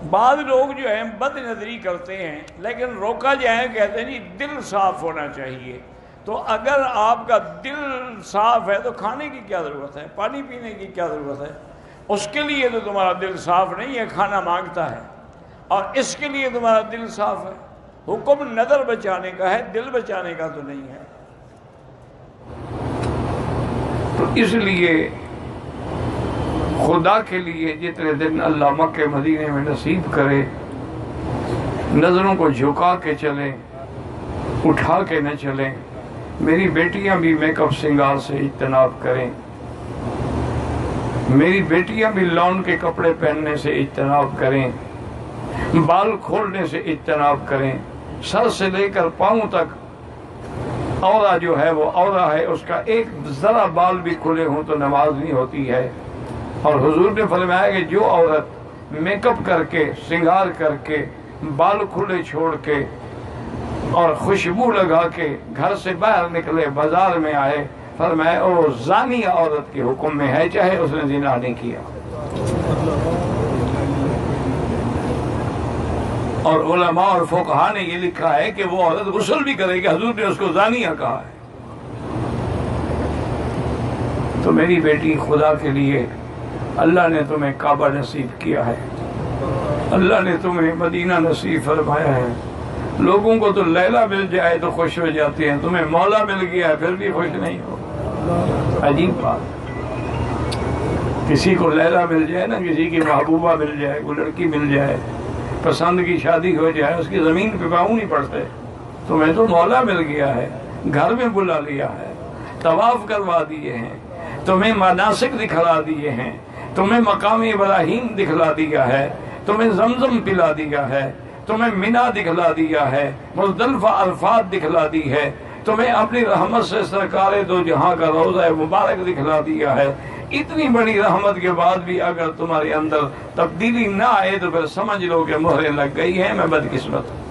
بعض لوگ جو ہیں بد نظری کرتے ہیں، لیکن روکا جائے کہتے ہیں جی دل صاف ہونا چاہیے۔ تو اگر آپ کا دل صاف ہے تو کھانے کی کیا ضرورت ہے، پانی پینے کی کیا ضرورت ہے؟ اس کے لیے تو تمہارا دل صاف نہیں ہے، کھانا مانگتا ہے، اور اس کے لیے تمہارا دل صاف ہے۔ حکم نظر بچانے کا ہے، دل بچانے کا تو نہیں ہے۔ تو اس لیے خدا کے لیے جتنے دن اللہ مکہ مدینے میں نصیب کرے، نظروں کو جھکا کے چلیں، اٹھا کے نہ چلیں۔ میری بیٹیاں بھی میک اپ سنگار سے اجتناب کریں، میری بیٹیاں بھی لون کے کپڑے پہننے سے اجتناب کریں، بال کھولنے سے اجتناب کریں۔ سر سے لے کر پاؤں تک عورہ جو ہے وہ عورہ ہے، اس کا ایک ذرا بال بھی کھلے ہوں تو نماز نہیں ہوتی ہے۔ اور حضور نے فرمایا کہ جو عورت میک اپ کر کے، سنگار کر کے، بال کھلے چھوڑ کے اور خوشبو لگا کے گھر سے باہر نکلے، بازار میں آئے، فرمایا وہ زانی عورت کے حکم میں ہے، چاہے اس نے زنا نہیں کیا۔ اور علماء اور فقہاء نے یہ لکھا ہے کہ وہ عورت غسل بھی کرے گی، حضور نے اس کو زانیہ کہا ہے۔ تو میری بیٹی، خدا کے لیے اللہ نے تمہیں کعبہ نصیب کیا ہے، اللہ نے تمہیں مدینہ نصیب فرمایا ہے۔ لوگوں کو تو لیلا مل جائے تو خوش ہو جاتے ہیں، تمہیں مولا مل گیا ہے پھر بھی خوش نہیں ہو۔ عجیب بات، کسی کو لیلا مل جائے نا، کسی کی محبوبہ مل جائے، کوئی لڑکی مل جائے، پسند کی شادی ہو جائے، اس کی زمین پہ پاؤں نہیں پڑتے۔ تمہیں تو مولا مل گیا ہے، گھر میں بلا لیا ہے، طواف کروا دیے ہیں، تمہیں مناسک دکھلا دیے ہیں، تمہیں مقام ابراہیم دکھلا دیا ہے، تمہیں زمزم پلا دیا ہے، تمہیں منی دکھلا دیا ہے، مزدلفہ عرفات دکھلا دی ہے، تمہیں اپنی رحمت سے سرکار دو جہاں کا روضہ مبارک دکھلا دیا ہے۔ اتنی بڑی رحمت کے بعد بھی اگر تمہارے اندر تبدیلی نہ آئے تو پھر سمجھ لو کہ مہریں لگ گئی ہیں، میں بدقسمت ہوں۔